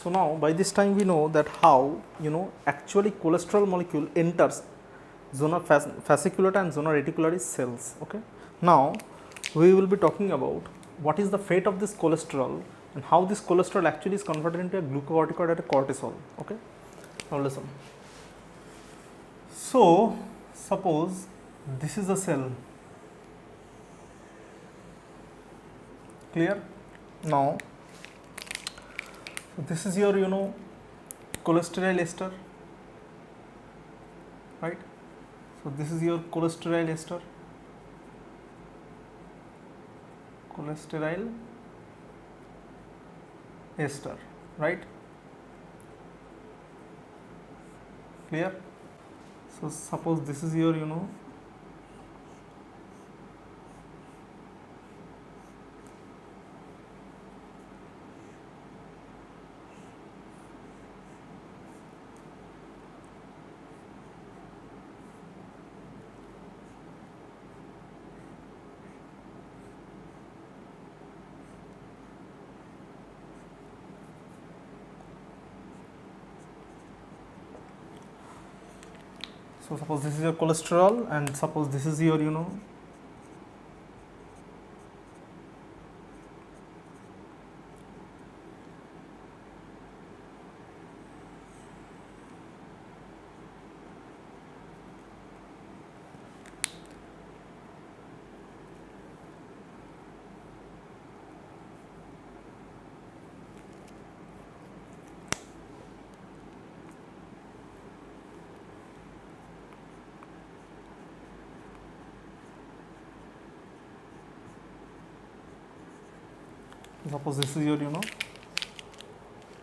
So now by this time we know that how actually cholesterol molecule enters zona fasciculata and zona reticularis cells. Okay, now we will be talking about what is the fate of this cholesterol and how this cholesterol actually is converted into a glucocorticoid and a cortisol. Okay, now listen. So suppose this is a cell, clear? Now this is your cholesterol ester, right? So this is your cholesterol ester, right? Clear? So suppose this is your so suppose this is your cholesterol and suppose this is your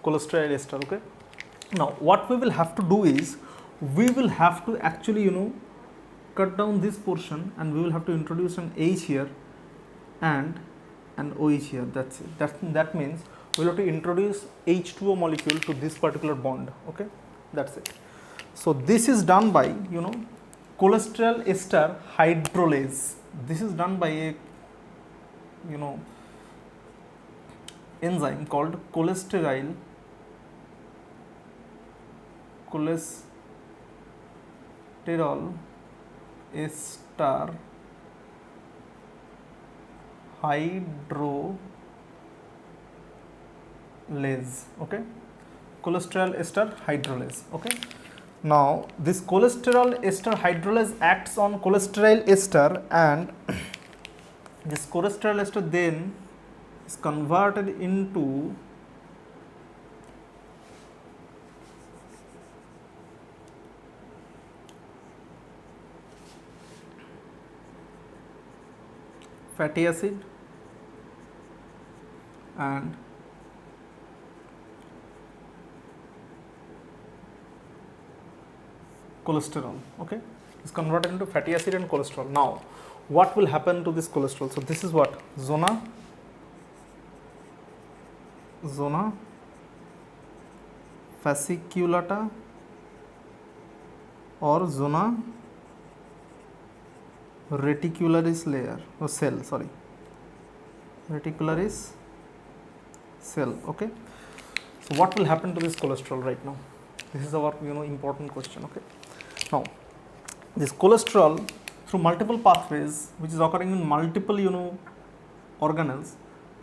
cholesterol ester. Okay, now what we will have to do is we will have to actually cut down this portion and we will have to introduce an H here and an OH here. That's it. That means we will have to introduce H2O molecule to this particular bond. Okay, that's it. So this is done by cholesterol ester hydrolase. This is done by a enzyme called cholesterol ester hydrolase. Okay, cholesterol ester hydrolase. Okay, now this cholesterol ester hydrolase acts on cholesterol ester and this cholesterol ester then is converted into fatty acid and cholesterol. Okay, is converted into fatty acid and cholesterol. Now what will happen to this cholesterol? So this is what zona fasciculata or zona reticularis layer or cell, sorry, reticularis cell. Okay, so what will happen to this cholesterol right now? This is our important question. Okay, now this cholesterol through multiple pathways which is occurring in multiple organelles,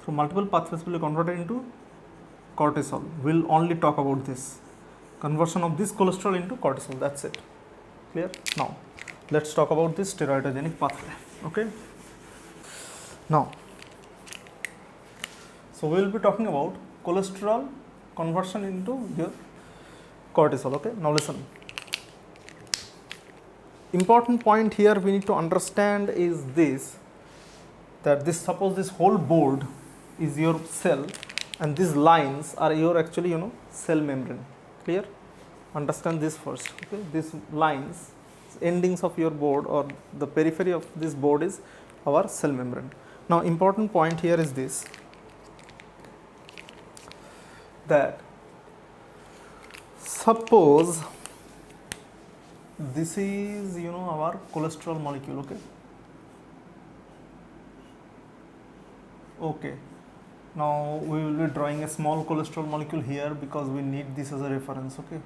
through multiple pathways will be converted into cortisol. We'll only talk about this conversion of this cholesterol into cortisol. That's it. Clear? Now let's talk about this steroidogenic pathway. Okay, now so we will be talking about cholesterol conversion into your cortisol. Okay, now listen, important point here we need to understand is this, that this, suppose this whole board is your cell and these lines are your actually cell membrane. Clear? Understand this first. Okay, these lines, endings of your board or the periphery of this board is our cell membrane. Now important point here is this, that suppose this is our cholesterol molecule. Okay, Now we will be drawing a small cholesterol molecule here because we need this as a reference, okay.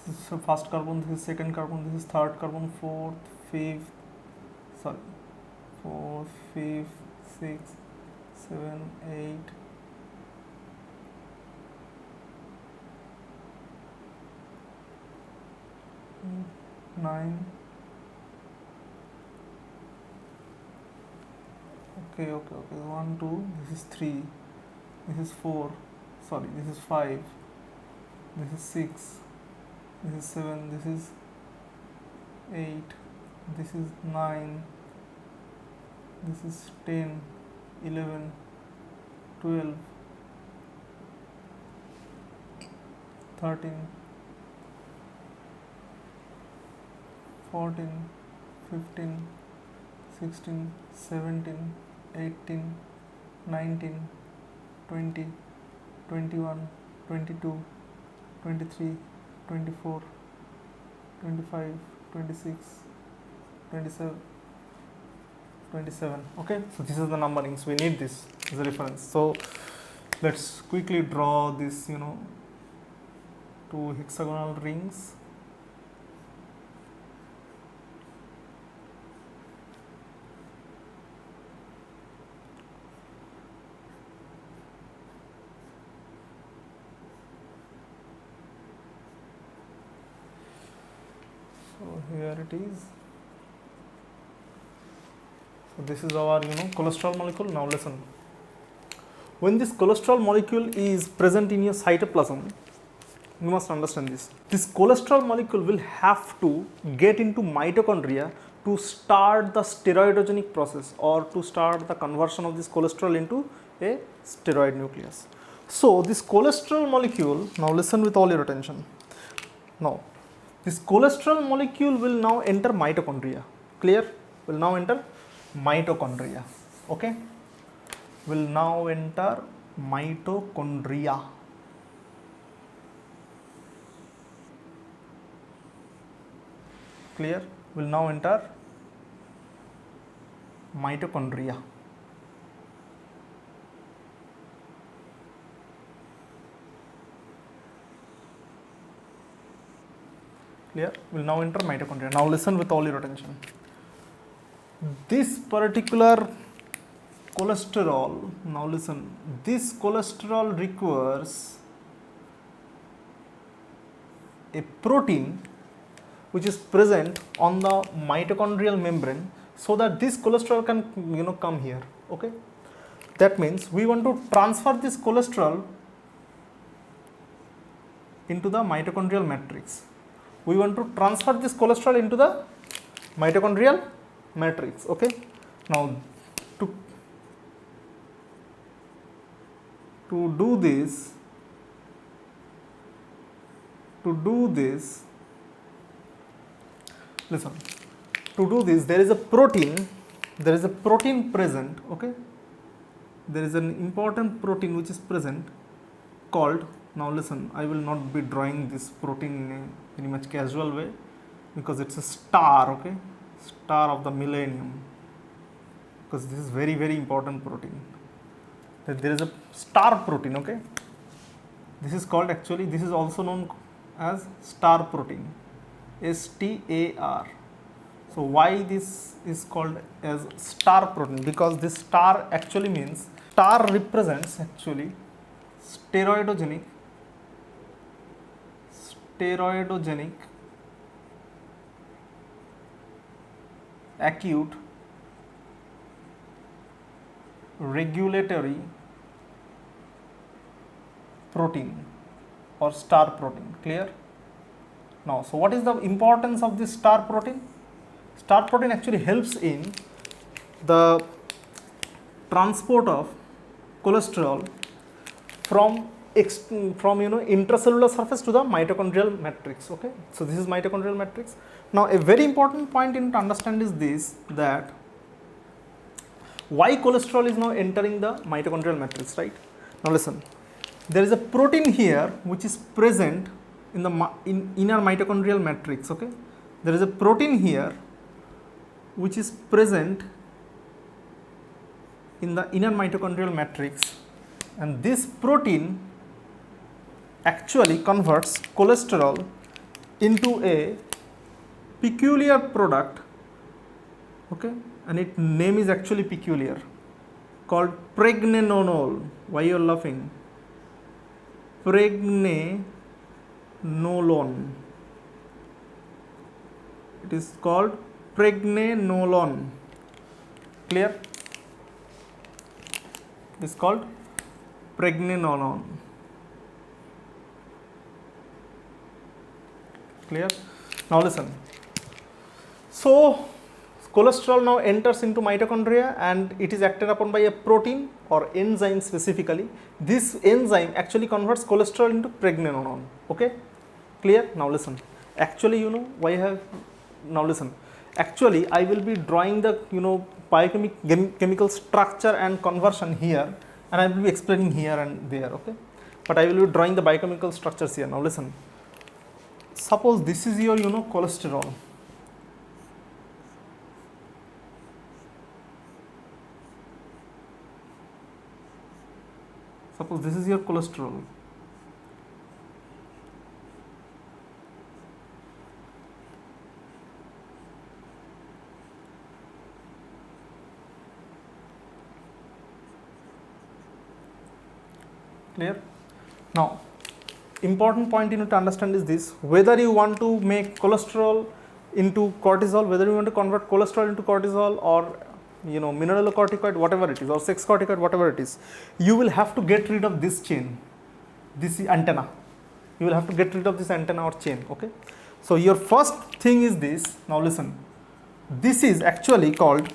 This is first carbon, this is second carbon, this is third carbon, fourth, fifth, sorry, fourth, fifth, sixth, 7, 8, 9. Okay, 1, 2, this is 3, this is 4, sorry, this is 5, this is 6, this is 7, this is 8, this is 9, this is 10, 11, 12, 13, 14, 15, 16, 17, 18, 19, 20, 21, 22, 23, 24, 25, 26, 27, 27. Okay, so this is the numbering, so we need this as a reference. So let's quickly draw this, two hexagonal rings. So here it is. So this is our cholesterol molecule. Now listen. When this cholesterol molecule is present in your cytoplasm, you must understand this. This cholesterol molecule will have to get into mitochondria to start the steroidogenic process, or to start the conversion of this cholesterol into a steroid nucleus. So this cholesterol molecule, now listen with all your attention. Now this cholesterol molecule will now enter mitochondria. Clear? Will now enter mitochondria. Okay? Will now enter mitochondria. Clear? Will now enter mitochondria. Clear? Will now enter mitochondria. Now listen with all your attention. This particular cholesterol, now listen, this cholesterol requires a protein which is present on the mitochondrial membrane, so that this cholesterol can come here. Okay, that means we want to transfer this cholesterol into the mitochondrial matrix. We want to transfer this cholesterol into the mitochondrial matrix. Okay, now to do this, listen, to do this, there is a protein present. Okay, there is an important protein which is present called, now listen, I will not be drawing this protein in a very much casual way, because it's a star. Okay, star of the millennium, because this is very, very important protein. That there is a star protein. Okay, this is called, actually this is also known as star protein, STAR. So why this is called as star protein? Because this star actually means, star represents actually steroidogenic acute regulatory protein, or star protein. Clear? Now, so what is the importance of this star protein? Star protein actually helps in the transport of cholesterol from intracellular surface to the mitochondrial matrix. Okay, so this is mitochondrial matrix. Now a very important point to understand is this, that why cholesterol is now entering the mitochondrial matrix, right? Now listen, there is a protein here which is present in the inner mitochondrial matrix, okay? There is a protein here which is present in the inner mitochondrial matrix, and this protein actually converts cholesterol into a peculiar product, okay, and its name is actually peculiar, called pregnenolone. Why you are laughing? Pregnenolone. It is called pregnenolone. Clear? It is called pregnenolone. Clear? Now listen. So cholesterol now enters into mitochondria and it is acted upon by a protein or enzyme specifically. This enzyme actually converts cholesterol into pregnenolone. Okay? Clear? Now listen. Actually, you know why I have. Now listen. Actually, I will be drawing the biochemical structure and conversion here, and I will be explaining here and there. Okay? But I will be drawing the biochemical structures here. Now listen. Suppose this is your cholesterol. Suppose this is your cholesterol. Clear? Now, important point you need to understand is this: whether you want to make cholesterol into cortisol, whether you want to convert cholesterol into cortisol, or mineralocorticoid, whatever it is, or sex corticoid, whatever it is, you will have to get rid of this chain, this antenna. You will have to get rid of this antenna or chain. Okay. So your first thing is this. Now listen. This is actually called,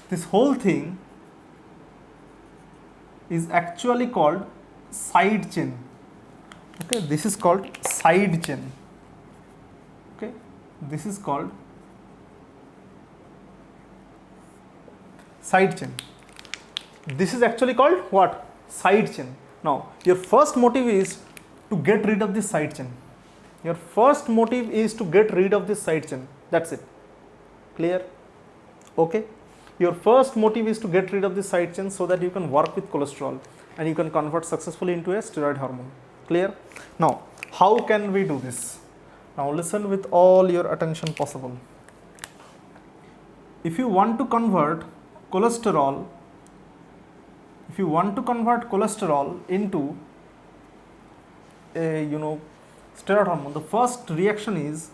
this whole thing is actually called side chain. Okay, this is called side chain. Okay, this is called side chain. This is actually called what? Side chain. Now, your first motive is to get rid of this side chain. Your first motive is to get rid of this side chain. That's it. Clear? Okay. Your first motive is to get rid of this side chain so that you can work with cholesterol and you can convert successfully into a steroid hormone. Clear? Now, how can we do this? Now, listen with all your attention possible. If you want to convert cholesterol, into a steroid hormone, the first reaction is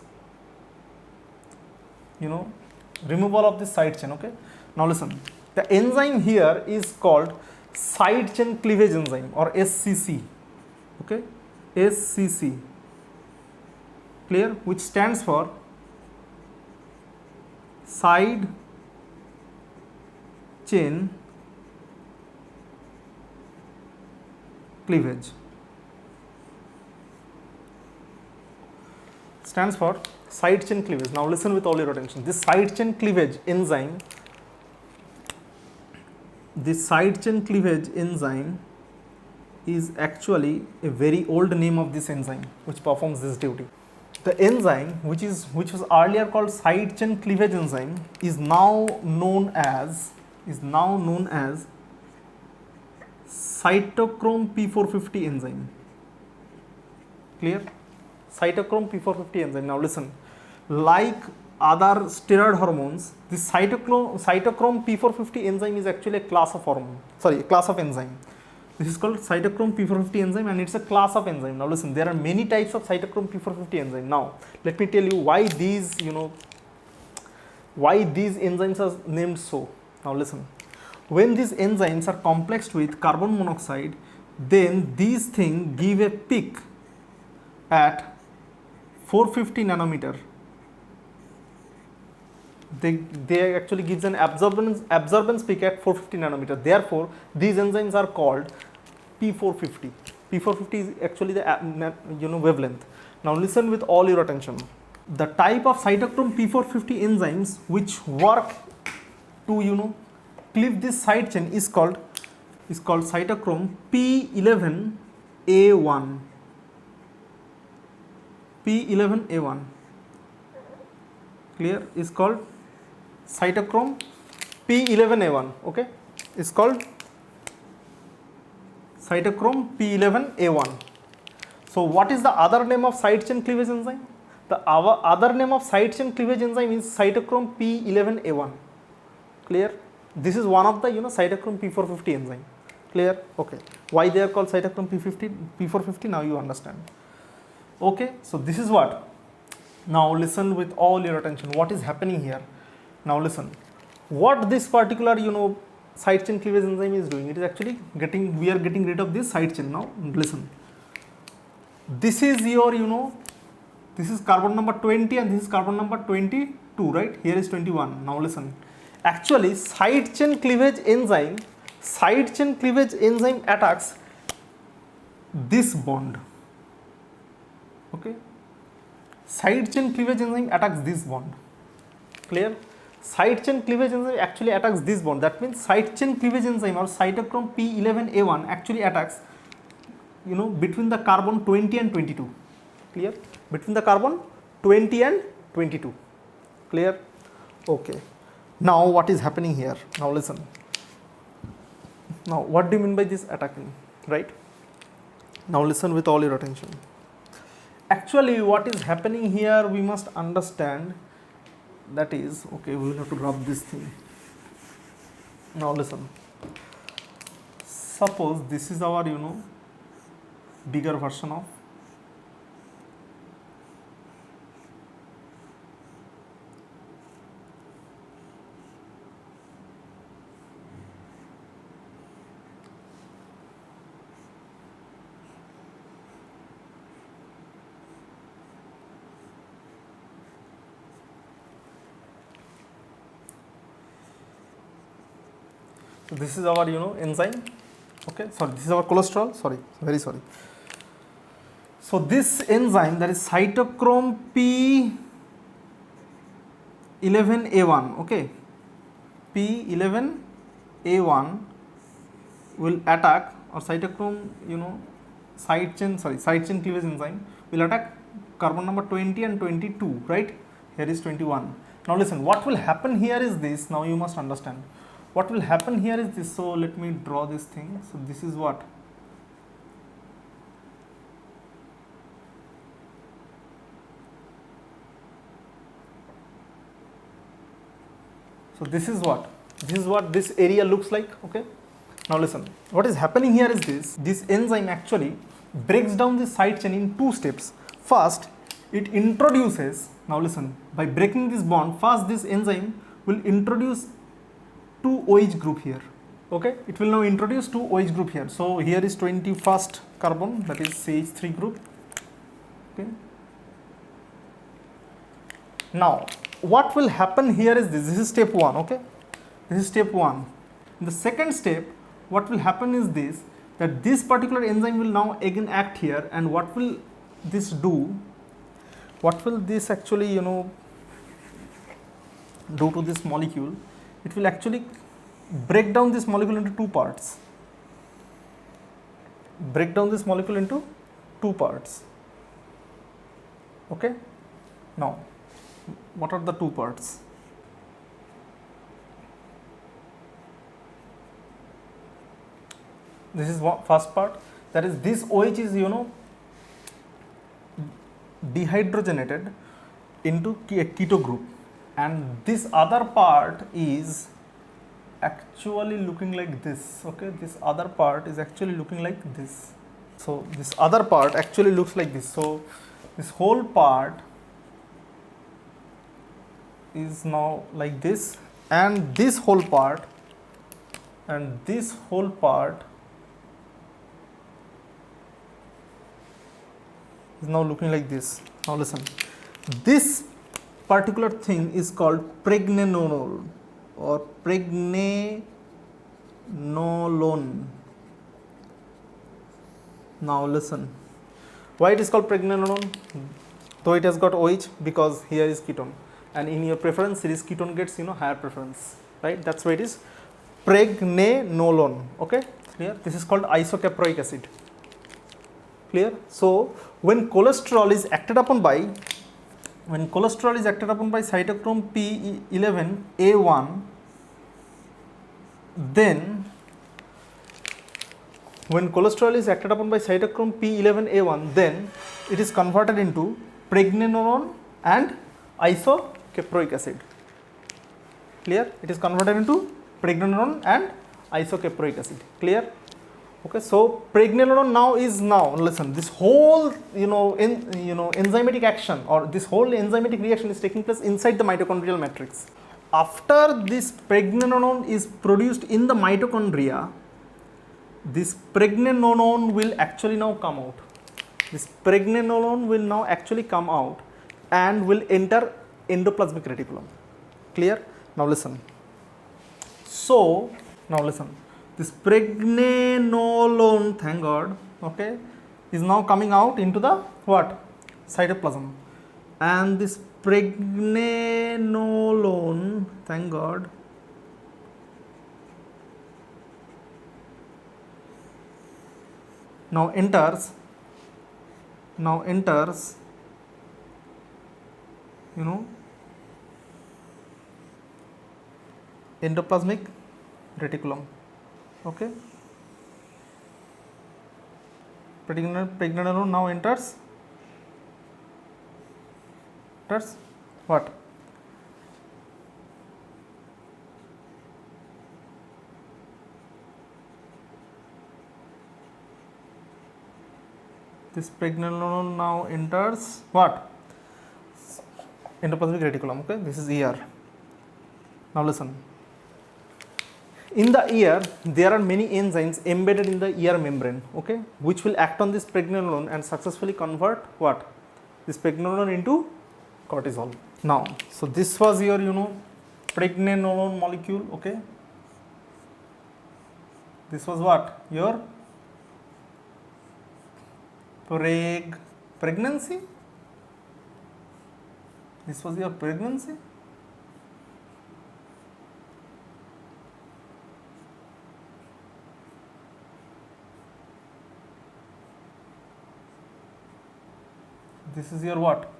removal of this side chain. Okay. Now listen, the enzyme here is called side chain cleavage enzyme, or SCC. Okay, SCC. Clear? Which stands for side chain cleavage. Stands for side chain cleavage. Now listen with all your attention. This side chain cleavage enzyme, is actually a very old name of this enzyme which performs this duty. The enzyme which was earlier called side chain cleavage enzyme is now known as cytochrome P450 enzyme. Clear? Cytochrome P450 enzyme. Now listen, like other steroid hormones, this cytochrome P450 enzyme is actually a class of enzyme. This is called cytochrome P450 enzyme and it's a class of enzyme. Now listen, there are many types of cytochrome P450 enzyme. Now let me tell you why these enzymes are named so. Now listen, when these enzymes are complexed with carbon monoxide, then these things give a peak at 450 nanometer. They actually gives an absorbance peak at 450 nanometer. Therefore, these enzymes are called P450. P450 is actually the wavelength. Now listen with all your attention. The type of cytochrome P450 enzymes which work to cleave this side chain is called cytochrome P11A1. P11A1, clear, is called cytochrome P11A1. Okay, is called cytochrome P11A1. So what is the other name of side chain cleavage enzyme? The other name of side chain cleavage enzyme is cytochrome P11A1. Clear? This is one of the cytochrome P450 enzyme. Clear? Okay. Why they are called cytochrome P450? Now you understand. Okay. So this is what. Now listen with all your attention. What is happening here? Now listen. What this particular side chain cleavage enzyme is doing? It is actually we are getting rid of this side chain. Now listen. This is your this is carbon number 20 and this is carbon number 22, right? Here is 21. Now listen. Actually, side chain cleavage enzyme attacks this bond. Okay. Side chain cleavage enzyme attacks this bond. Clear? Side chain cleavage enzyme actually attacks this bond. That means side chain cleavage enzyme or cytochrome P11A1 actually attacks between the carbon 20 and 22. Clear? Between the carbon 20 and 22. Clear? Okay. Now what is happening here? Now listen. Now what do you mean by this attacking? Right? Now listen with all your attention. Actually what is happening here we must understand, that is, okay, we will have to rub this thing. Now listen. Suppose this is our bigger version of so this is our enzyme. Okay, sorry, this is our cholesterol. Sorry, very sorry. So this enzyme, that is cytochrome P11A1, okay, P11A1 will attack, or cytochrome side chain cleavage enzyme will attack carbon number 20 and 22, right? Here is 21. Now listen, what will happen here is this. Now you must understand. What will happen here is this. So let me draw this thing. So this is what. So this is what this area looks like. Okay. Now listen. What is happening here is this. This enzyme actually breaks down the side chain in two steps. First, it introduces. Now listen. By breaking this bond, first this enzyme will introduce two OH group here. Okay, it will now introduce two OH group here. So here is 21st carbon, that is CH3 group. Okay. Now what will happen here is this. This is step 1. Okay, this is step 1. In the second step, what will happen is this, that this particular enzyme will now again act here, and what will this do? What will this actually do to this molecule? It will actually break down this molecule into two parts. Break down this molecule into two parts. Okay. Now, what are the two parts? This is first part. That is, this OH is dehydrogenated into a keto group, and this other part is actually looking like this. Okay, this other part is actually looking like this. So this other part actually looks like this. So this whole part is now like this, and this whole part and this whole part is now looking like this. Now listen, this particular thing is called pregnenolone or pregnenolone. Now listen, why it is called pregnenolone? Though it has got OH, because here is ketone, and in your preference series ketone gets higher preference, right? That's why it is pregnenolone. Okay, clear? This is called isocaproic acid. Clear? So when cholesterol is acted upon by cytochrome P11A1, then when cholesterol is acted upon by cytochrome P11A1, then it is converted into pregnenolone and isocaproic acid. Clear? It is converted into pregnenolone and isocaproic acid. Clear? Okay, so pregnenolone now listen, this whole enzymatic action, or this whole enzymatic reaction is taking place inside the mitochondrial matrix. After this pregnenolone is produced in the mitochondria, this pregnenolone will actually now come out. This pregnenolone will now actually come out and will enter endoplasmic reticulum. Clear? Now listen. So now listen. This pregnenolone, thank God, okay, is now coming out into the what? Cytoplasm. And this pregnenolone, thank God, now enters endoplasmic reticulum. Okay, pregnenolone now enters what? This pregnenolone now enters what? Endoplasmic reticulum. Okay, this is ER. Now listen. In the ear, there are many enzymes embedded in the ear membrane, okay, which will act on this pregnenolone and successfully convert what? This pregnenolone into cortisol. Now, so this was your, pregnenolone molecule, okay. This was what? Your pregnancy. This was your pregnancy. This is your what?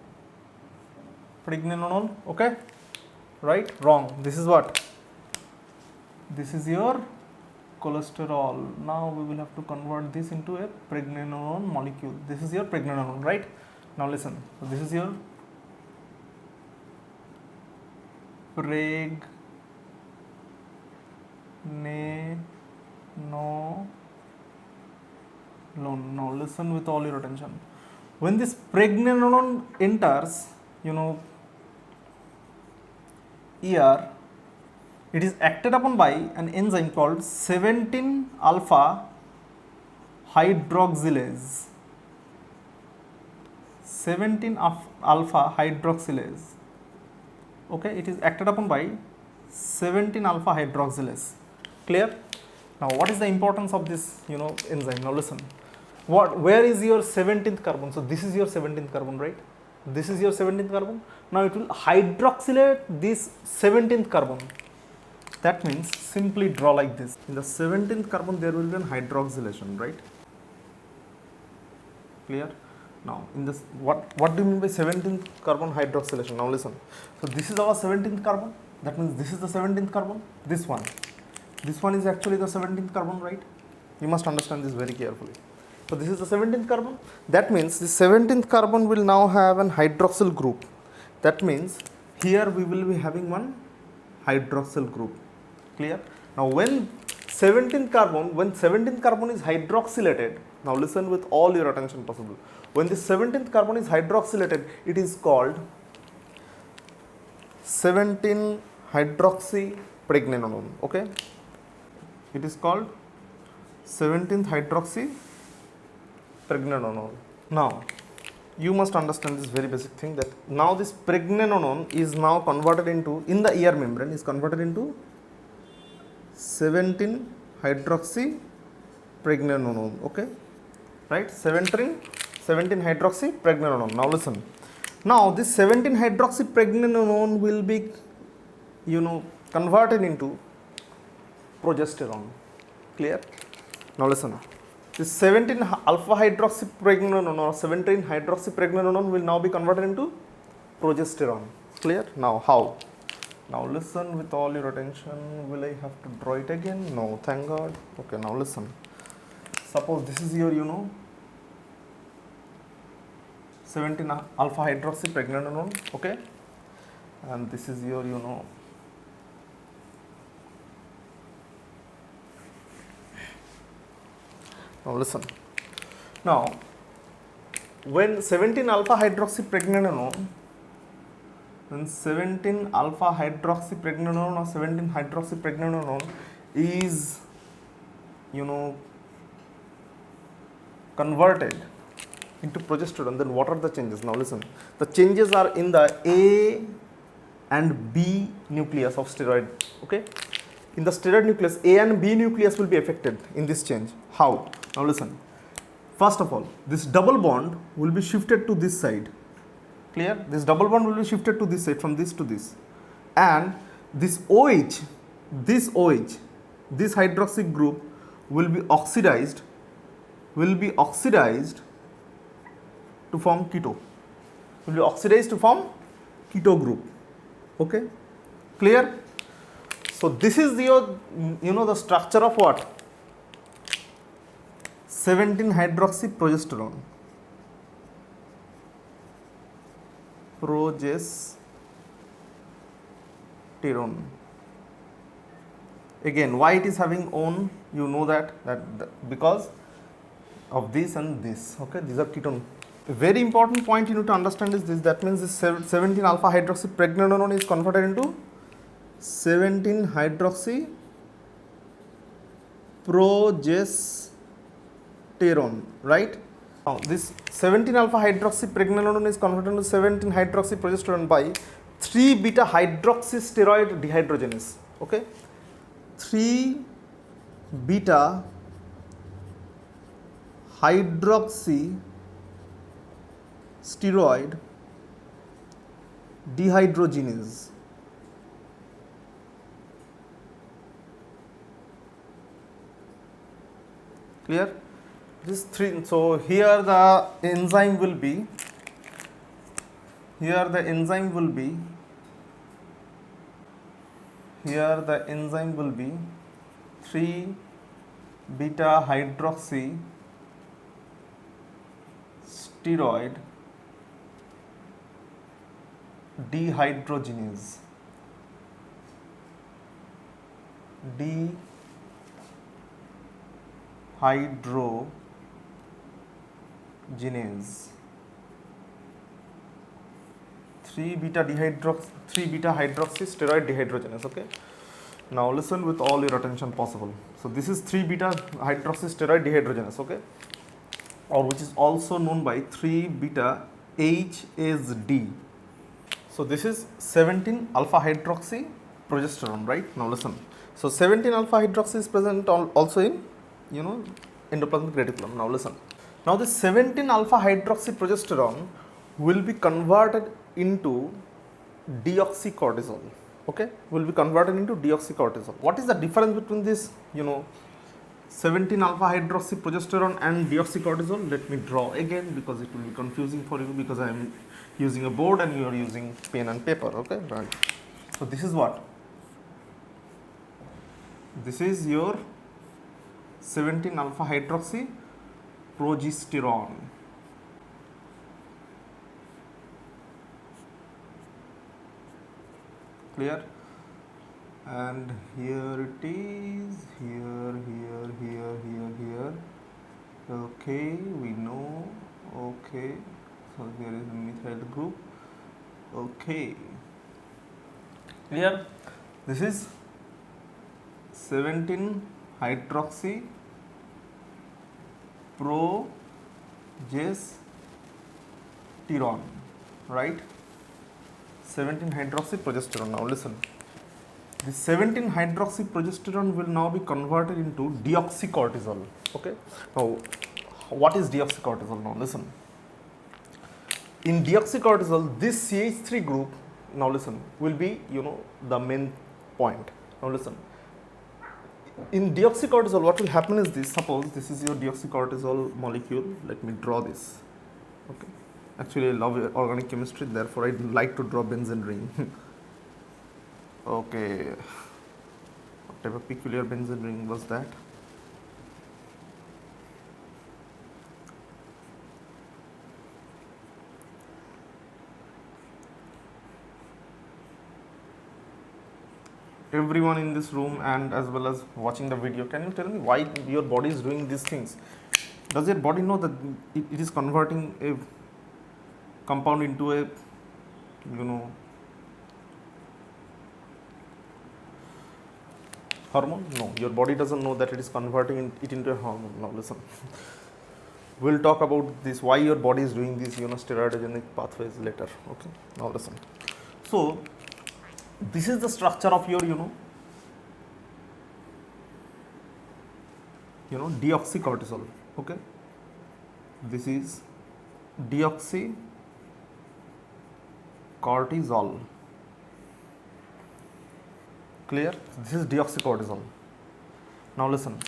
Pregnenolone, okay? Right? Wrong. This is what? This is your cholesterol. Now we will have to convert this into a pregnenolone molecule. This is your pregnenolone, right? Now listen. So this is your pregnenolone. Now listen with all your attention. When this pregnenolone enters, ER, it is acted upon by an enzyme called 17-alpha hydroxylase. 17-alpha hydroxylase. Okay, it is acted upon by 17-alpha hydroxylase. Clear? Now, what is the importance of this, enzyme? Now, listen. Where is your 17th carbon? So this is your 17th carbon, right? This is your 17th carbon. Now it will hydroxylate this 17th carbon. That means simply draw like this. In the 17th carbon there will be an hydroxylation, right? Clear? Now in this, what do you mean by 17th carbon hydroxylation? Now listen. So this is our 17th carbon. That means this is the 17th carbon. This one is actually the 17th carbon, right? You must understand this very carefully. So this is the 17th carbon. That means the 17th carbon will now have an hydroxyl group. That means here we will be having one hydroxyl group. Clear? Now when 17th carbon is hydroxylated, now listen with all your attention possible. When the 17th carbon is hydroxylated, it is called 17-hydroxypregnenolone. Okay? It is called 17th hydroxypregnenolone. Now, you must understand this very basic thing, that now this pregnenolone is now converted into, in the ear membrane, is converted into 17-hydroxypregnenolone. Okay? Right? 17-hydroxypregnenolone. Now listen. Now this 17-hydroxypregnenolone will be, converted into progesterone. Clear? Now listen. This 17 alpha hydroxypregnenolone or 17 hydroxypregnenolone will now be converted into progesterone. Clear? Now how? Now listen with all your attention. Will I have to draw it again? No, thank God. Okay, now listen. Suppose this is your, 17 alpha hydroxypregnenolone, okay? And this is your, now listen. Now, when 17 alpha hydroxypregnenolone, when 17 alpha hydroxypregnenolone or 17 hydroxypregnenolone is, converted into progesterone, then what are the changes? Now listen. The changes are in the A and B nucleus of steroid, okay? In the steroid nucleus, A and B nucleus will be affected in this change. How? Now listen. First of all, this double bond will be shifted to this side. Clear? This double bond will be shifted to this side, from this to this. And this OH, this hydroxy group will be oxidized to form keto. Will be oxidized to form keto group. Okay? Clear? So this is your, the structure of what? 17 hydroxyprogesterone. Progesterone. Again, why it is having own? You know that because of this and this. Okay, these are ketone. A very important point you need to understand is this. That means this 17 alpha hydroxypregnenolone is converted into 17 hydroxyprogesterone, right? Now this 17 alpha hydroxypregnenolone is converted into 17 hydroxyprogesterone by 3 beta hydroxysteroid dehydrogenase. Okay, 3 beta hydroxysteroid dehydrogenase. Clear? This 3. So here the enzyme will be. 3 beta hydroxysteroid dehydrogenase. Dehydrogenase. 3 beta hydroxysteroid dehydrogenase. Okay. Now listen with all your attention possible. So this is 3 beta hydroxysteroid dehydrogenase. Okay, or which is also known by 3 beta HSD. So this is 17 alpha hydroxy progesterone, right? Now listen. So 17 alpha hydroxy is present also in endoplasmic reticulum. Now listen. Now this 17 alpha hydroxy progesterone will be converted into deoxycortisol. Okay, will be converted into deoxycortisol. What is the difference between this 17 alpha hydroxy progesterone and deoxycortisol? Let me draw again because it will be confusing for you, because I am using a board and you are using pen and paper. Okay, right. So this is what? This is your 17 alpha hydroxy progesterone. Clear? And here it is, here. Okay, we know. Okay, so there is a methyl group. Okay, clear? This is 17 hydroxy progesterone, right? 17 hydroxyprogesterone. Now listen. The 17 hydroxyprogesterone will now be converted into deoxycortisol. Okay. Now, what is deoxycortisol? Now listen. In deoxycortisol, this CH3 group, now listen, will be the main point. Now listen. In deoxycortisol, what will happen is this. Suppose this is your deoxycortisol molecule. Let me draw this. Okay. Actually, I love organic chemistry, therefore I like to draw benzene ring. Okay. What type of peculiar benzene ring was that? Everyone in this room and as well as watching the video, can you tell me why your body is doing these things? Does your body know that it is converting a compound into a, hormone? No, your body doesn't know that it is converting it into a hormone. Now listen, we'll talk about this, why your body is doing these, steroidogenic pathways later. Okay, now listen. So this is the structure of your, deoxycortisol. Okay, this is deoxycortisol. Clear? This is deoxycortisol. Now listen,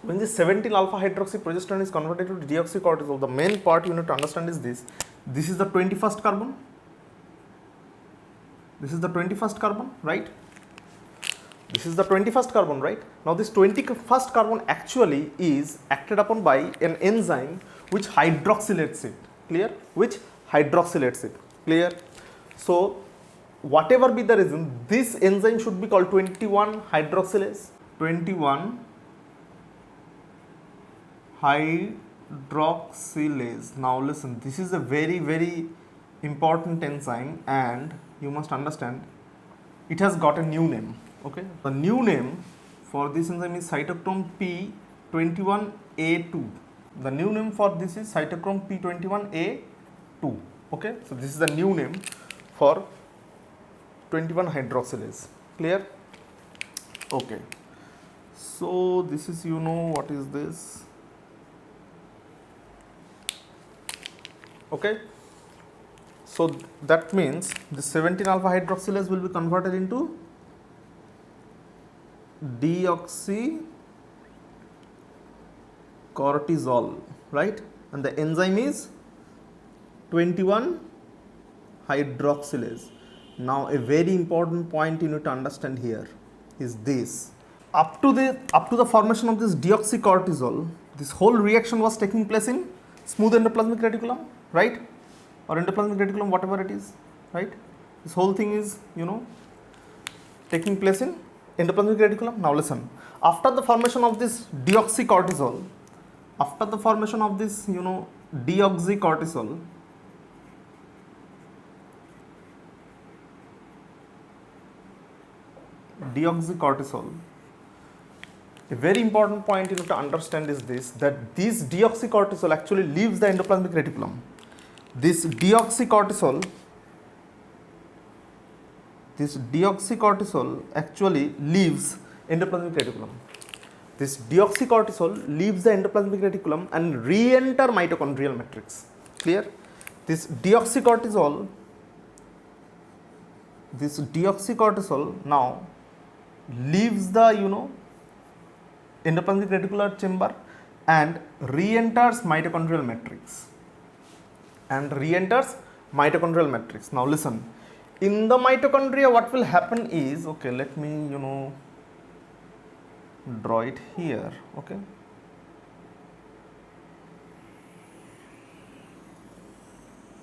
when this 17 alpha hydroxyprogesterone is converted to deoxycortisol, the main part you need to understand is this. This is the 21st carbon. This is the 21st carbon, right? This is the 21st carbon, right? Now this 21st carbon actually is acted upon by an enzyme which hydroxylates it. Clear? Which hydroxylates it. Clear? So whatever be the reason, this enzyme should be called 21 hydroxylase. 21 hydroxylase. Now listen, this is a very, very important enzyme and you must understand it has got a new name. Okay, the new name for this enzyme is cytochrome P21A2. The new name for this is cytochrome P21A2. Okay, so this is the new name for 21 hydroxylase. Clear? Okay, so this is, what is this? Okay, so that means the 17 alpha hydroxylase will be converted into deoxycortisol, right? And the enzyme is 21 hydroxylase. Now a very important point you need to understand here is this. Up to the formation of this deoxycortisol, this whole reaction was taking place in smooth endoplasmic reticulum, right? Or endoplasmic reticulum, whatever it is, right? This whole thing is, taking place in endoplasmic reticulum. Now listen, after the formation of this deoxycortisol, deoxycortisol, a very important point you need to understand is this, that this deoxycortisol actually leaves the endoplasmic reticulum. This deoxycortisol actually leaves endoplasmic reticulum. This deoxycortisol leaves the endoplasmic reticulum and re-enter mitochondrial matrix. Clear? This deoxycortisol now leaves the endoplasmic reticular chamber and re-enters mitochondrial matrix. Now listen, in the mitochondria what will happen is, okay, let me draw it here. Okay,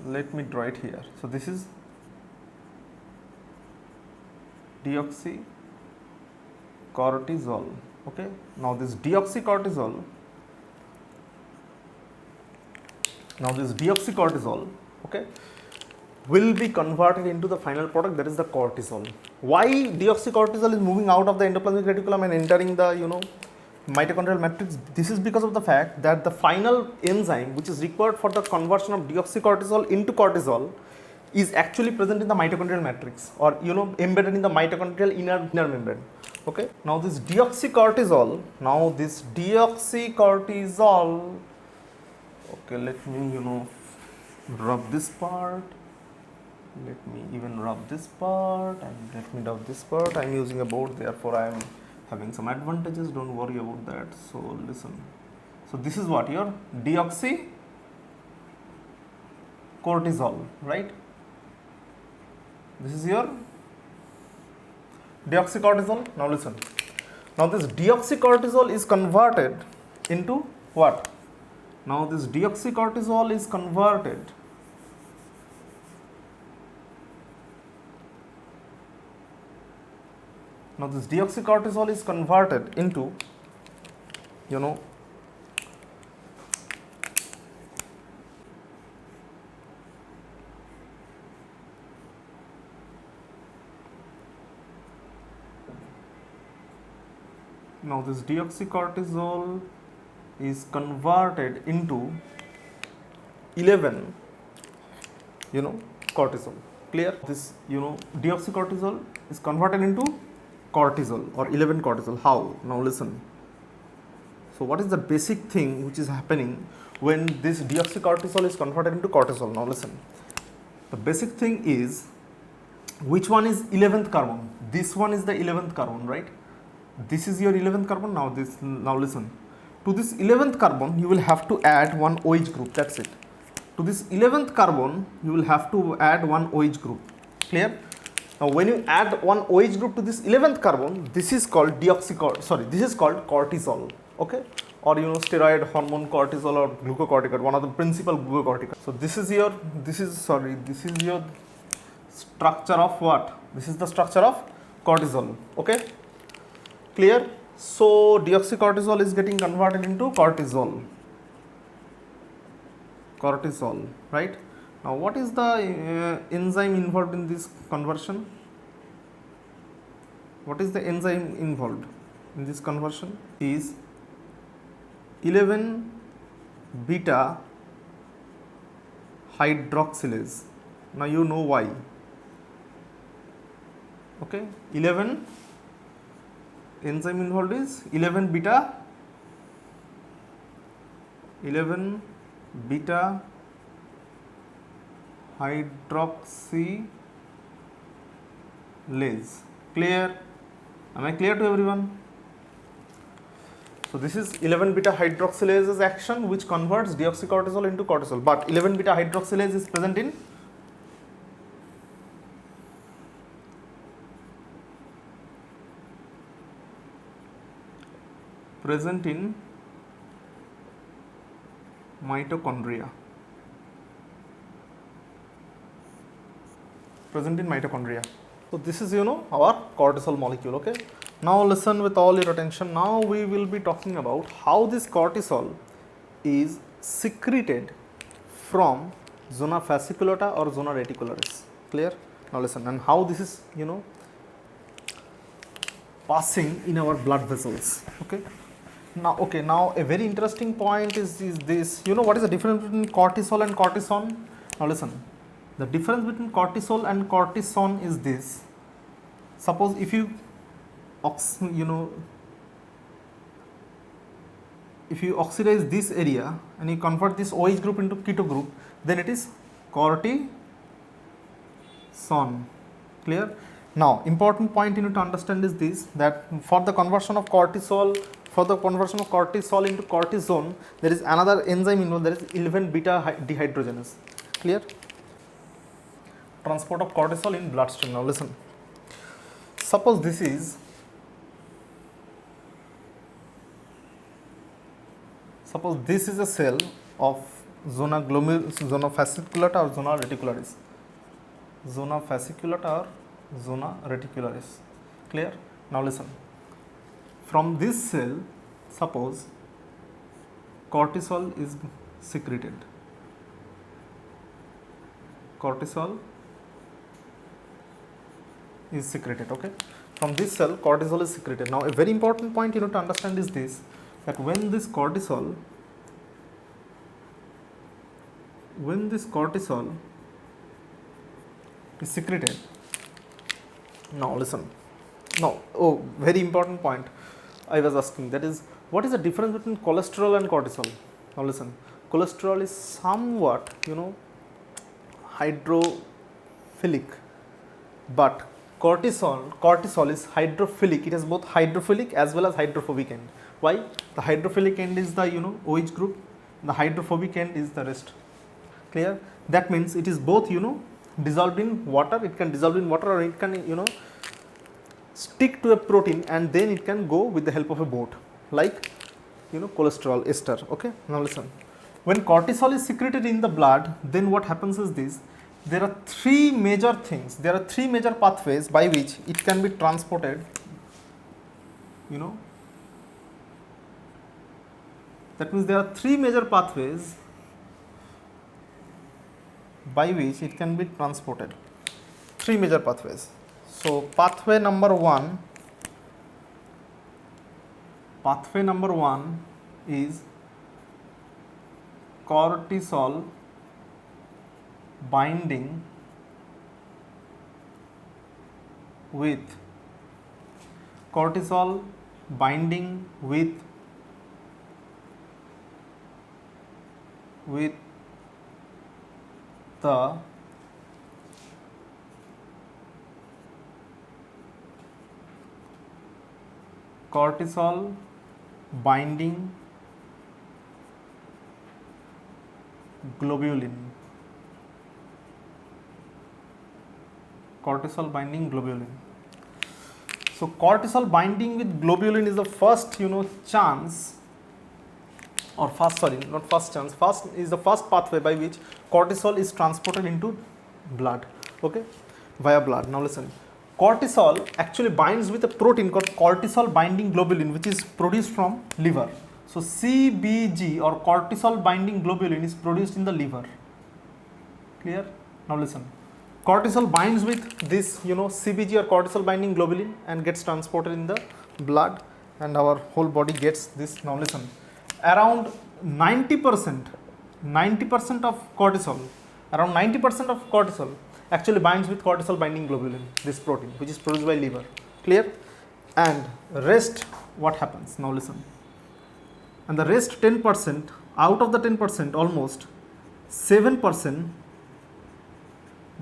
let me draw it here. So this is deoxycortisol. Okay, now this deoxycortisol, okay, will be converted into the final product, that is the cortisol. Why deoxycortisol is moving out of the endoplasmic reticulum and entering the mitochondrial matrix? This is because of the fact that the final enzyme which is required for the conversion of deoxycortisol into cortisol is actually present in the mitochondrial matrix, or embedded in the mitochondrial inner membrane. Okay, now this deoxycortisol, okay, let me rub this part, let me even rub this part, and let me rub this part. I am using a board, therefore I am having some advantages, don't worry about that. So listen, so this is what your deoxycortisol, right? This is your deoxycortisol. Now listen, now this deoxycortisol is converted into what? Now this deoxycortisol is converted into, you know, now this deoxycortisol is converted into 11, you know, cortisol. Clear? This, you know, deoxycortisol is converted into cortisol or 11 cortisol. How? Now listen. So what is the basic thing which is happening when this deoxycortisol is converted into cortisol? Now listen. The basic thing is, which one is 11th carbon? This one is the 11th carbon, right? This is your 11th carbon. Now listen. To this 11th carbon, you will have to add one OH group. That's it. To this 11th carbon, you will have to add one OH group. Clear? Now, when you add one OH group to this 11th carbon, this is called this is called cortisol. Okay? Or, you know, steroid hormone cortisol or glucocorticoid, one of the principal glucocorticoid. So this is your structure of what? This is the structure of cortisol. Okay? Clear? So deoxycortisol is getting converted into cortisol, right? Now what is the enzyme involved in this conversion? What is the enzyme involved in this conversion? Is 11 beta hydroxylase. Now you know why. Okay, 11 enzyme involved is 11 beta hydroxylase. Clear? Am I clear to everyone? So this is 11 beta hydroxylase's action which converts deoxycortisol into cortisol, but 11 beta hydroxylase is present in mitochondria. So this is, you know, our cortisol molecule. Okay. Now listen with all your attention. Now we will be talking about how this cortisol is secreted from zona fasciculata or zona reticularis. Clear? Now listen, and how this is, you know, passing in our blood vessels. Okay. Now a very interesting point is this. You know what is the difference between cortisol and cortisone? Now listen. The difference between cortisol and cortisone is this. Suppose if you oxidize this area and you convert this OH group into keto group, then it is cortisone. Clear? Now, important point you need to understand is this, that for the conversion of cortisol into cortisone, there is another enzyme involved, that is 11 beta dehydrogenase. Clear? Transport of cortisol in bloodstream. Now listen. Suppose this is a cell of zona fasciculata or zona reticularis. Zona fasciculata or zona reticularis. Clear? Now listen. From this cell, suppose cortisol is secreted. Okay. From this cell, cortisol is secreted. Now, a very important point you need to understand is this, that when this cortisol is secreted, now listen. Now, very important point I was asking, that is, what is the difference between cholesterol and cortisol? Now listen, cholesterol is somewhat, hydrophilic, but cortisol is hydrophilic. It has both hydrophilic as well as hydrophobic end. Why? The hydrophilic end is the OH group, the hydrophobic end is the rest. Clear? That means it is both dissolved in water. It can dissolve in water, or it can stick to a protein, and then it can go with the help of a boat, like cholesterol ester. Okay, now listen. When cortisol is secreted in the blood, then what happens is this: there are three major things, there are three major pathways by which it can be transported. That means there are three major pathways by which it can be transported. Three major pathways. So pathway number one is cortisol binding with the cortisol binding globulin. Cortisol binding globulin. So cortisol binding with globulin is the first chance, or first is the first pathway by which cortisol is transported into blood, okay, via blood. Now listen, cortisol actually binds with a protein called cortisol binding globulin, which is produced from liver. So CBG, or cortisol binding globulin, is produced in the liver. Clear? Now listen, cortisol binds with this CBG or cortisol binding globulin and gets transported in the blood, and our whole body gets this. Now listen, around 90% of cortisol, actually binds with cortisol binding globulin, this protein which is produced by liver. Clear? And rest, what happens? Now listen, and the rest 10%, out of the 10%, almost 7%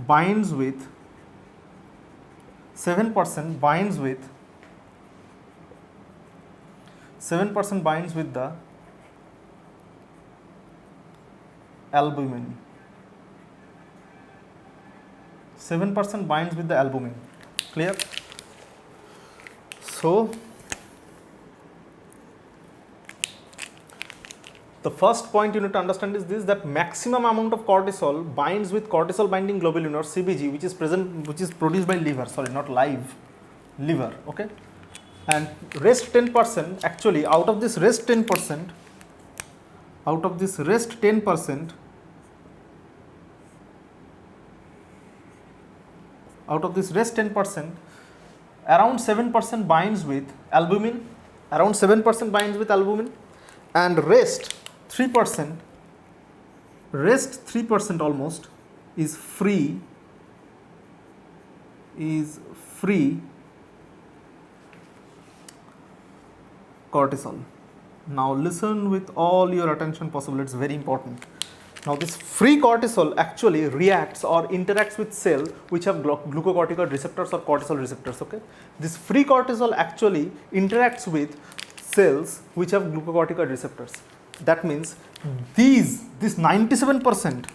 binds with the albumin. 7% binds with the albumin. Clear? So the first point you need to understand is this, that maximum amount of cortisol binds with cortisol binding globulin, or CBG, which is produced by liver, not live, liver, okay? And rest 10%, actually out of this rest 10%, around 7% binds with albumin, and rest 3% almost is free cortisol. Now listen with all your attention possible, it's very important. Now this free cortisol actually reacts or interacts with cells which have glucocorticoid receptors or cortisol receptors, okay? This free cortisol actually interacts with cells which have glucocorticoid receptors. That means this 97%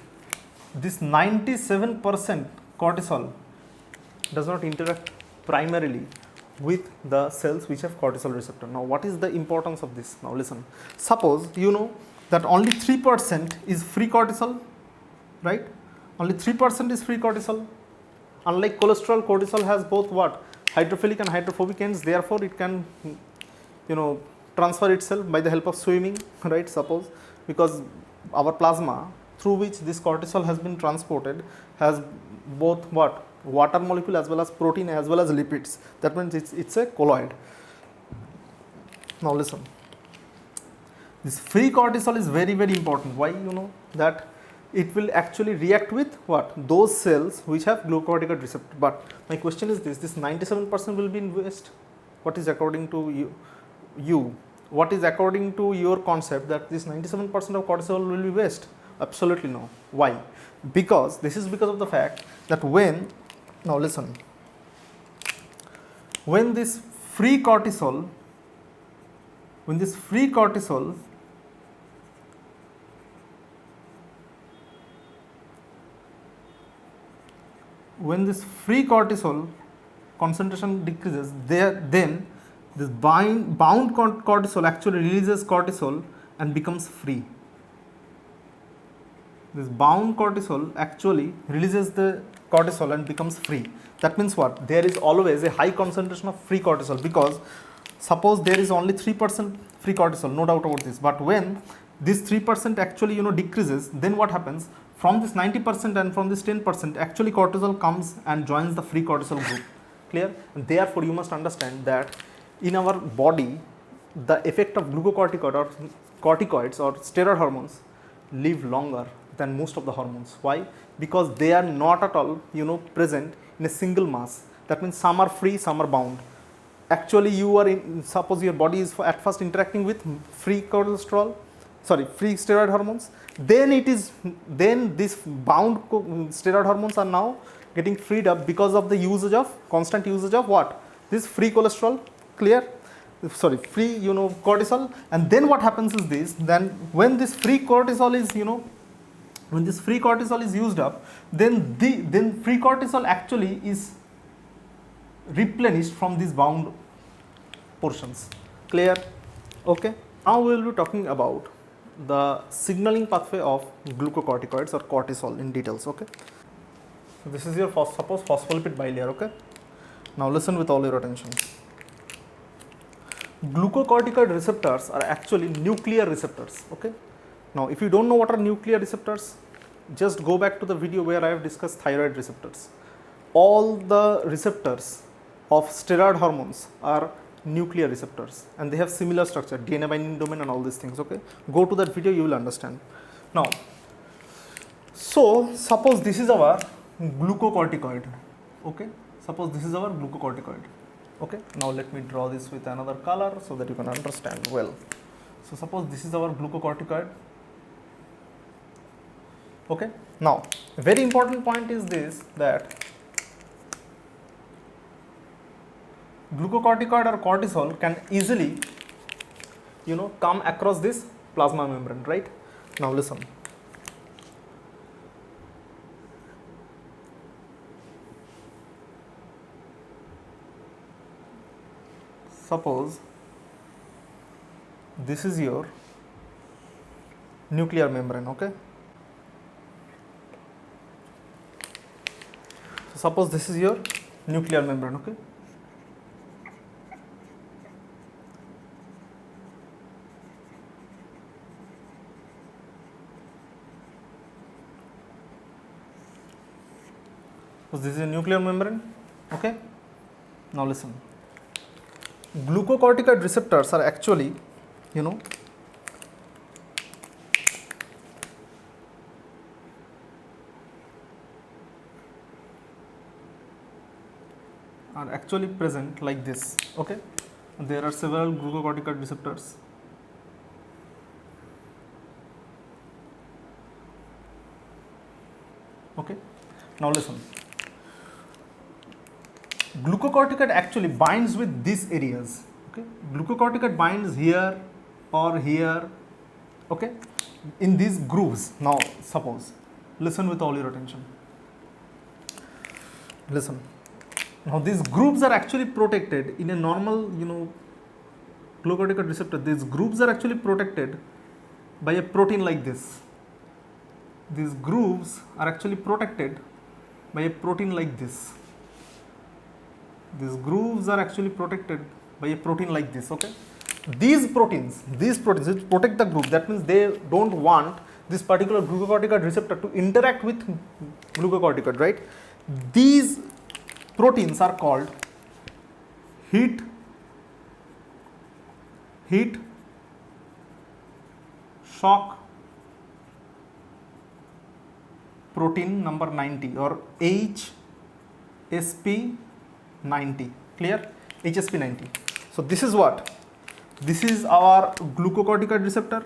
cortisol does not interact primarily with the cells which have cortisol receptor. Now what is the importance of this? Now listen, suppose that only 3% is free cortisol, right? Only 3% is free cortisol. Unlike cholesterol, cortisol has both what? Hydrophilic and hydrophobic ends, therefore it can transfer itself by the help of swimming, right? Suppose, because our plasma through which this cortisol has been transported has both what? Water molecule as well as protein as well as lipids. That means it's a colloid. Now listen, this free cortisol is very, very important. Why? That it will actually react with what? Those cells which have glucocorticoid receptor. But my question is this 97% will be in waste. What is according to you? What is according to your concept that this 97% of cortisol will be waste? Absolutely no. Why? Because this is because of the fact that now listen, when this free cortisol, when this free cortisol concentration decreases, then this bound cortisol actually releases cortisol and becomes free. This bound cortisol actually releases the cortisol and becomes free. That means what? There is always a high concentration of free cortisol, because suppose there is only 3% free cortisol, no doubt about this, but when this 3% actually decreases, then what happens? From this 90% and from this 10%, actually cortisol comes and joins the free cortisol group. Clear? And therefore you must understand that in our body, the effect of glucocorticoid or corticoids or steroid hormones live longer than most of the hormones. Why? Because they are not at all present in a single mass. That means some are free, some are bound. Actually you are suppose your body is at first interacting with free steroid hormones, then these bound steroid hormones are now getting freed up because of the constant usage of what? This free cholesterol. Clear? Free cortisol. And then what happens is this, then when this free cortisol is used up, then free cortisol actually is replenished from these bound portions. Clear? Okay. Now we will be talking about the signaling pathway of glucocorticoids or cortisol in details. Okay. So this is your suppose phospholipid bilayer. Okay. Now listen with all your attention. Glucocorticoid receptors are actually nuclear receptors. Okay. Now if you don't know what are nuclear receptors, just go back to the video where I have discussed thyroid receptors. All the receptors of steroid hormones are nuclear receptors and they have similar structure, DNA binding domain and all these things. Okay, go to that video, you will understand. Now, so suppose this is our glucocorticoid. Okay, suppose this is our glucocorticoid. Okay, now let me draw this with another color so that you can understand well. So suppose this is our glucocorticoid. Okay, now a very important point is this, that glucocorticoid or cortisol can easily come across this plasma membrane, right? Now listen. Suppose this is your nuclear membrane. Okay, so suppose this is your nuclear membrane. Okay, so this is a nuclear membrane. Okay, now listen. Glucocorticoid receptors are actually present like this. Okay, there are several glucocorticoid receptors. Okay, now listen. Glucocorticoid actually binds with these areas. Okay, glucocorticoid binds here or here. Okay, in these grooves. Now suppose, listen with all your attention. Listen. Now these grooves are actually protected in a normal glucocorticoid receptor. These grooves are actually protected by a protein like this. These grooves are actually protected by a protein like this. These grooves are actually protected by a protein like this. Okay, these proteins which protect the groove, that means they don't want this particular glucocorticoid receptor to interact with glucocorticoid, right? These proteins are called heat shock protein number 90 or HSP90. Clear? HSP90. So this is what? This is our glucocorticoid receptor.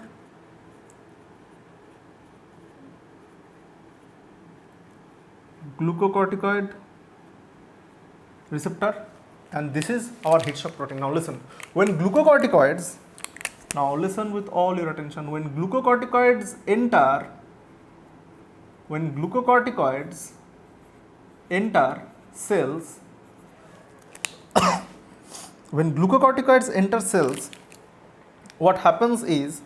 Glucocorticoid receptor. and this is our heat shock protein. Now listen, when glucocorticoids, now listen with all your attention, when glucocorticoids enter cells, when glucocorticoids enter cells, what happens is,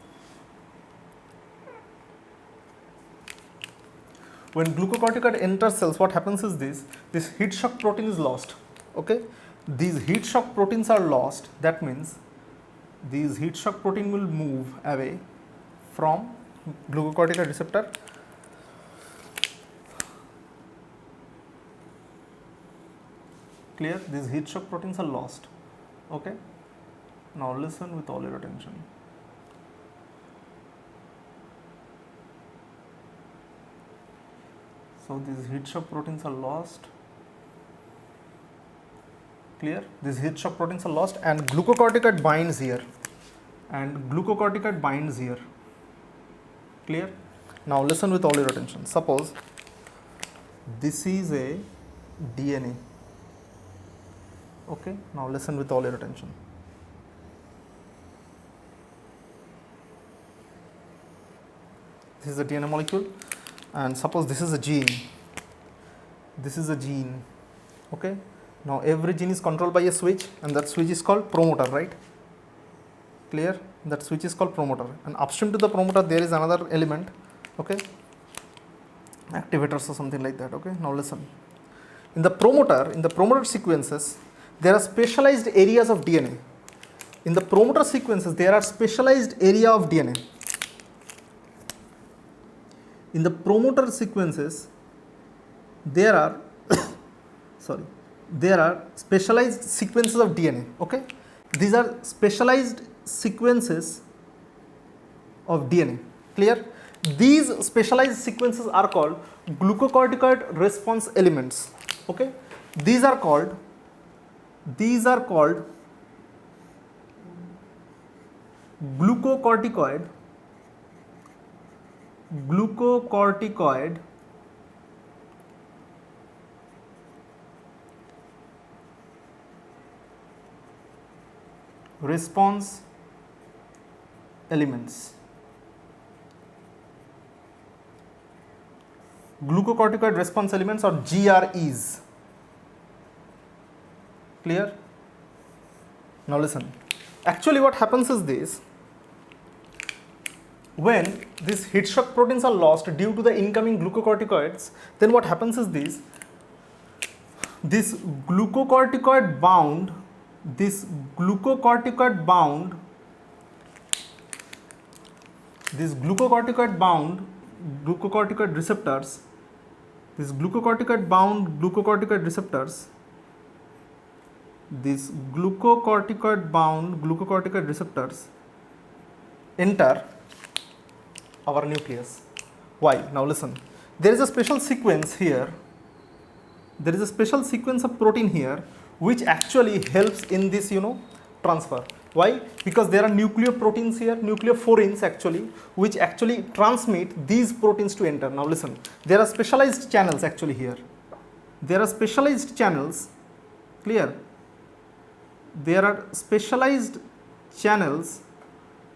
when glucocorticoid enters cells, what happens is this heat shock protein is lost. Okay, these heat shock proteins are lost. That means these heat shock protein will move away from glucocorticoid receptor. Clear? These heat shock proteins are lost. Okay, now listen with all your attention. So these heat shock proteins are lost. Clear? These heat shock proteins are lost and glucocorticoid binds here. Clear? Now listen with all your attention. Suppose this is a DNA. Okay, now listen with all your attention. This is a DNA molecule, and suppose this is a gene. Okay, now every gene is controlled by a switch, and that switch is called promoter, right? Clear? That switch is called promoter, and upstream to the promoter there is another element, okay, activators or something like that. Okay, now listen. In the promoter sequences, there are specialized areas of DNA. In the promoter sequences, there are specialized area of DNA. In the promoter sequences, there are specialized sequences of DNA. Okay, these are specialized sequences of DNA. Clear? These specialized sequences are called glucocorticoid response elements. Okay, these are called glucocorticoid response elements. Glucocorticoid response elements, or GREs. Clear? Now listen. Actually what happens is this. When these heat shock proteins are lost due to the incoming glucocorticoids, then what happens is this glucocorticoid bound glucocorticoid receptors, these glucocorticoid bound glucocorticoid receptors enter our nucleus. Why? Now listen. There is a special sequence here. There is a special sequence of protein here which actually helps in this, transfer. Why? Because there are nucleoproteins here, nucleophorins actually, which actually transmit these proteins to enter. Now listen. There are specialized channels actually here. There are specialized channels. Clear? There are specialized channels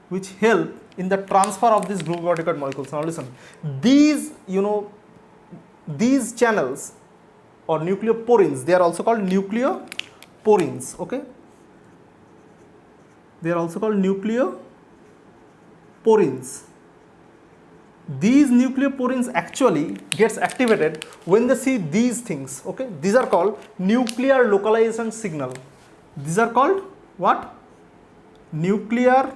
which help in the transfer of these glucocorticoid molecules. Now listen, these channels or nucleoporins, they are also called nucleoporins. Okay, they are also called nucleoporins. These nucleoporins actually gets activated when they see these things. Okay, these are called nuclear localization signal. These are called what? Nuclear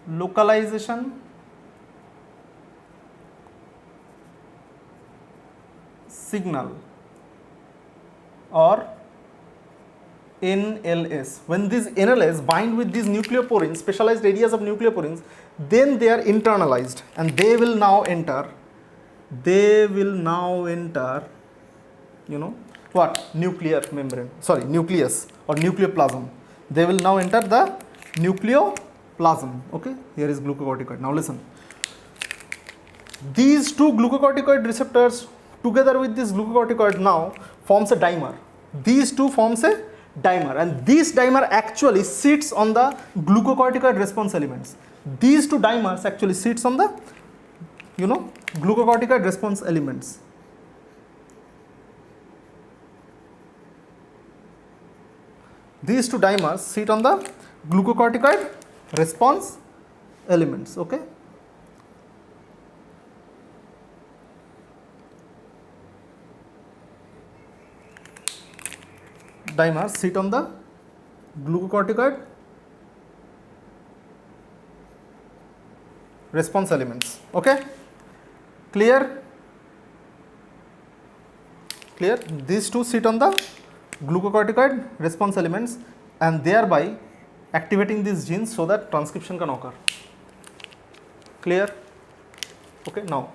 localization signal, or NLS. When these NLS bind with these nucleoporins, specialized areas of nucleoporins, then they are internalized and they will now enter, what? Nucleus or nucleoplasm. They will now enter the nucleoplasm. Okay, here is glucocorticoid. Now listen. These two glucocorticoid receptors together with this glucocorticoid now forms a dimer. These two forms a dimer, and this dimer actually sits on the glucocorticoid response elements. These two dimers actually sits on the glucocorticoid response elements. These two dimers sit on the glucocorticoid response elements. Okay. Dimers sit on the glucocorticoid response elements. Okay. Clear? Clear? These two sit on the glucocorticoid response elements and thereby activating these genes so that transcription can occur. Clear? Okay. Now,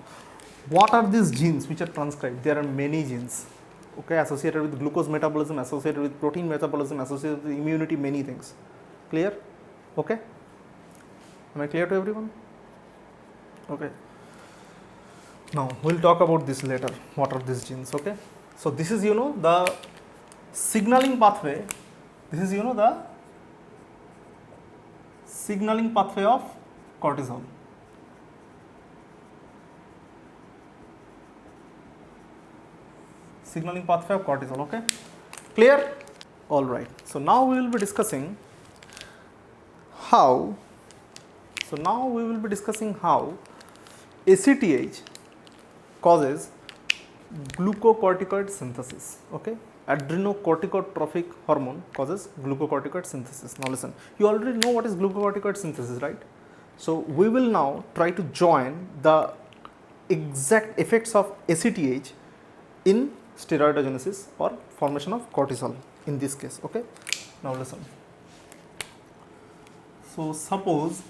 what are these genes which are transcribed? There are many genes. Okay, associated with glucose metabolism, associated with protein metabolism, associated with immunity, many things. Clear? Okay. Am I clear to everyone? Okay. Now we'll talk about this later. What are these genes? Okay. So this is the signaling pathway. This is the signaling pathway of cortisol. Signaling pathway of cortisol. Okay. Clear? All right. So now we will be discussing how. So now we will be discussing how ACTH causes glucocorticoid synthesis. Okay. Adrenocorticotropic hormone causes glucocorticoid synthesis. Now listen, you already know what is glucocorticoid synthesis, right? So we will now try to join the exact effects of ACTH in steroidogenesis or formation of cortisol in this case. Okay. Now listen. So suppose,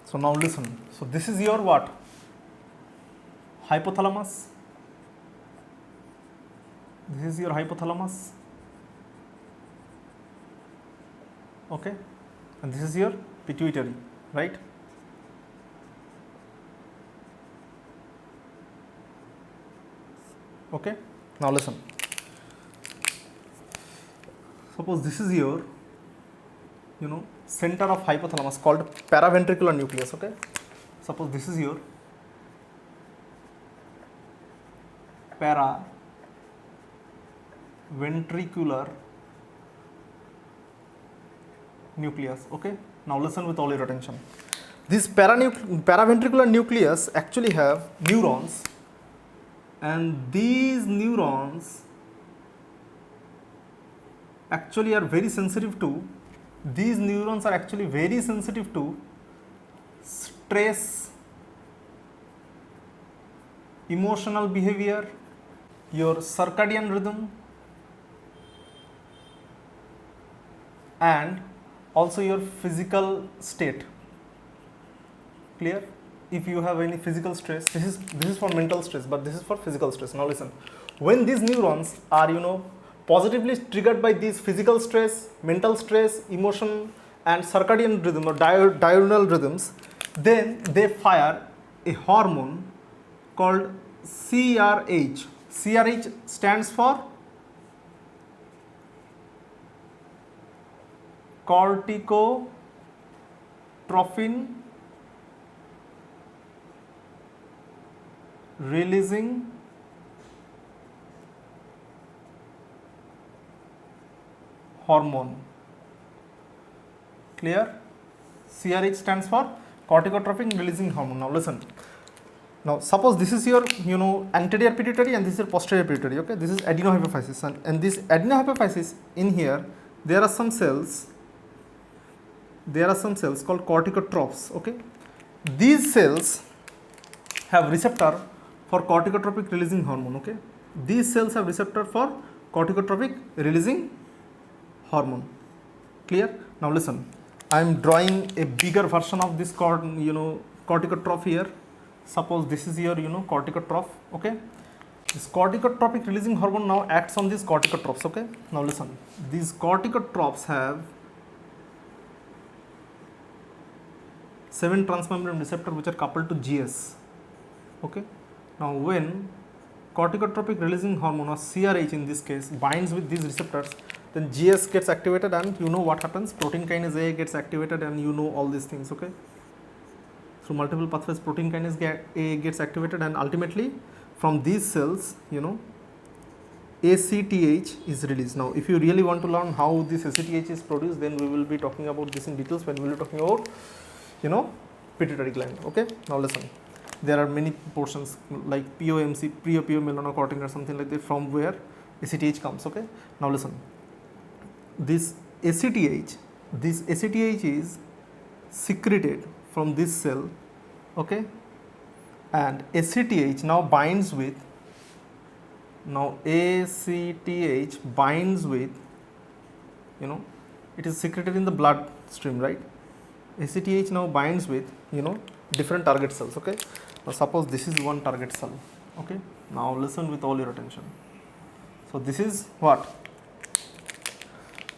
so now listen. So this is your what? Hypothalamus. This is your hypothalamus. Okay. And this is your pituitary, right? Okay. Now listen. Suppose this is your center of hypothalamus called paraventricular nucleus. Okay. Suppose this is your paraventricular nucleus. Okay. Now listen with all your attention. This paraventricular nucleus actually have neurons, and these neurons actually are very sensitive to, stress, emotional behavior, your circadian rhythm, and also your physical state. Clear? If you have any physical stress, this is for mental stress, but this is for physical stress. Now listen, when these neurons are positively triggered by these physical stress, mental stress, emotion, and circadian rhythm or diurnal rhythms, then they fire a hormone called CRH. CRH stands for corticotropin releasing hormone. Clear? CRH stands for corticotropin releasing hormone. Now listen. Now suppose this is your anterior pituitary and this is your posterior pituitary. Okay, this is adenohypophysis, and this adenohypophysis, in here there are some cells called corticotrophs. Okay, these cells have receptor for corticotropic releasing hormone. Okay, these cells have receptor for corticotropic releasing hormone. Clear? Now listen, I am drawing a bigger version of this corticotroph here. Suppose this is your corticotroph. Okay, this corticotropic releasing hormone now acts on these corticotrophs. Okay, now listen, these corticotrophs have 7 transmembrane receptor which are coupled to GS. Okay. Now when corticotropic releasing hormone or CRH in this case binds with these receptors, then GS gets activated and you know what happens, protein kinase A gets activated and you know all these things. Okay. Through multiple pathways protein kinase A gets activated and ultimately from these cells, you know, ACTH is released. Now if you really want to learn how this ACTH is produced, then we will be talking about this in details when we will be talking about, you know, pituitary gland. Okay. Now listen, there are many portions like POMC, pre-opio melanocortin or something like that from where ACTH comes. Okay. Now listen, this ACTH is secreted from this cell. Okay. And ACTH now binds with, ACTH binds with, you know, it is secreted in the blood stream, right? ACTH now binds with, you know, different target cells. Okay. Now suppose this is one target cell. Okay. Now listen with all your attention. So this is what?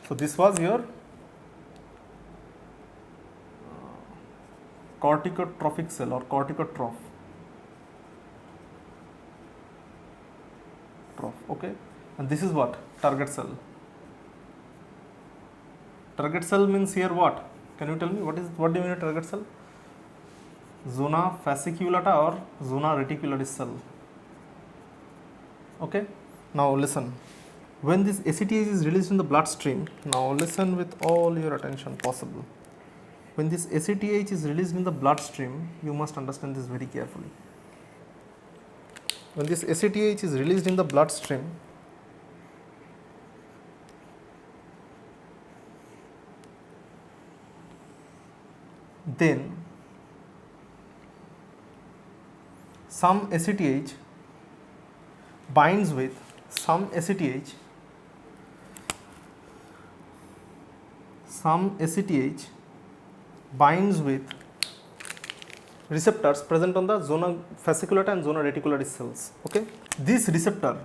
So this was your corticotrophic cell or corticotroph. Okay. And this is what? Target cell. Target cell means here what? Can you tell me what do you mean target cell? Zona fasciculata or zona reticularis cell. Okay. Now listen, when this ACTH is released in the bloodstream, now listen with all your attention possible. When this ACTH is released in the bloodstream, you must understand this very carefully. When this ACTH is released in the bloodstream, then some ACTH binds with receptors present on the zona fasciculata and zona reticularis cells. Okay. This receptor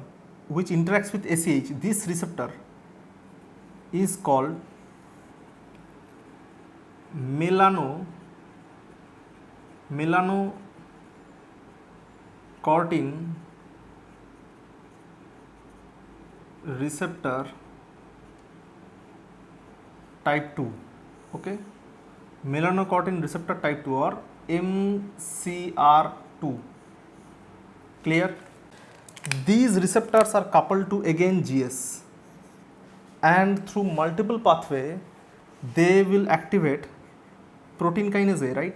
which interacts with ACH, this receptor is called melanocortin receptor type 2. Okay. Melanocortin receptor type 2 or MCR2. Clear? These receptors are coupled to again GS, and through multiple pathway they will activate protein kinase A, right?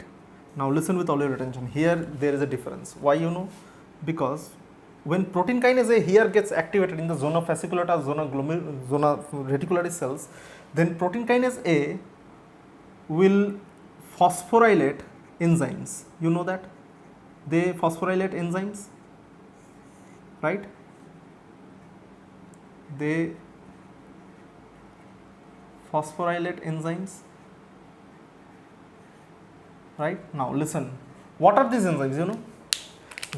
Now listen with all your attention. Here there is a difference. Why, you know? Because when protein kinase A here gets activated in the zona fasciculata, zona reticularis cells, then protein kinase A will phosphorylate enzymes. You know that? They phosphorylate enzymes, right? They phosphorylate enzymes, right? Now listen, what are these enzymes? You know,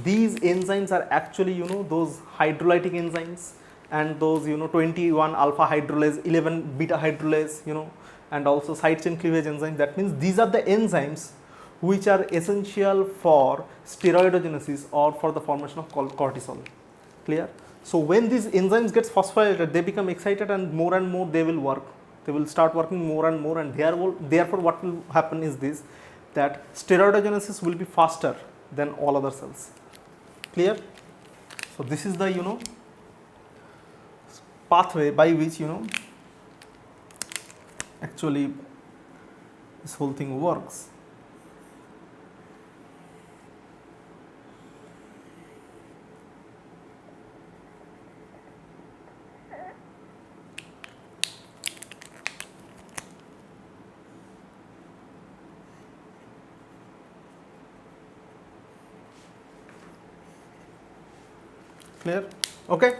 these enzymes are actually, you know, those hydrolytic enzymes and those, you know, 21 alpha hydrolase, 11 beta hydrolase, you know, and also side chain cleavage enzymes. That means these are the enzymes which are essential for steroidogenesis or for the formation of cortisol. Clear? So when these enzymes get phosphorylated, they become excited and more they will work. They will start working more and more, and therefore what will happen is this, that steroidogenesis will be faster than all other cells. Clear? So this is the, you know, pathway by which, you know, actually this whole thing works. Clear? Okay.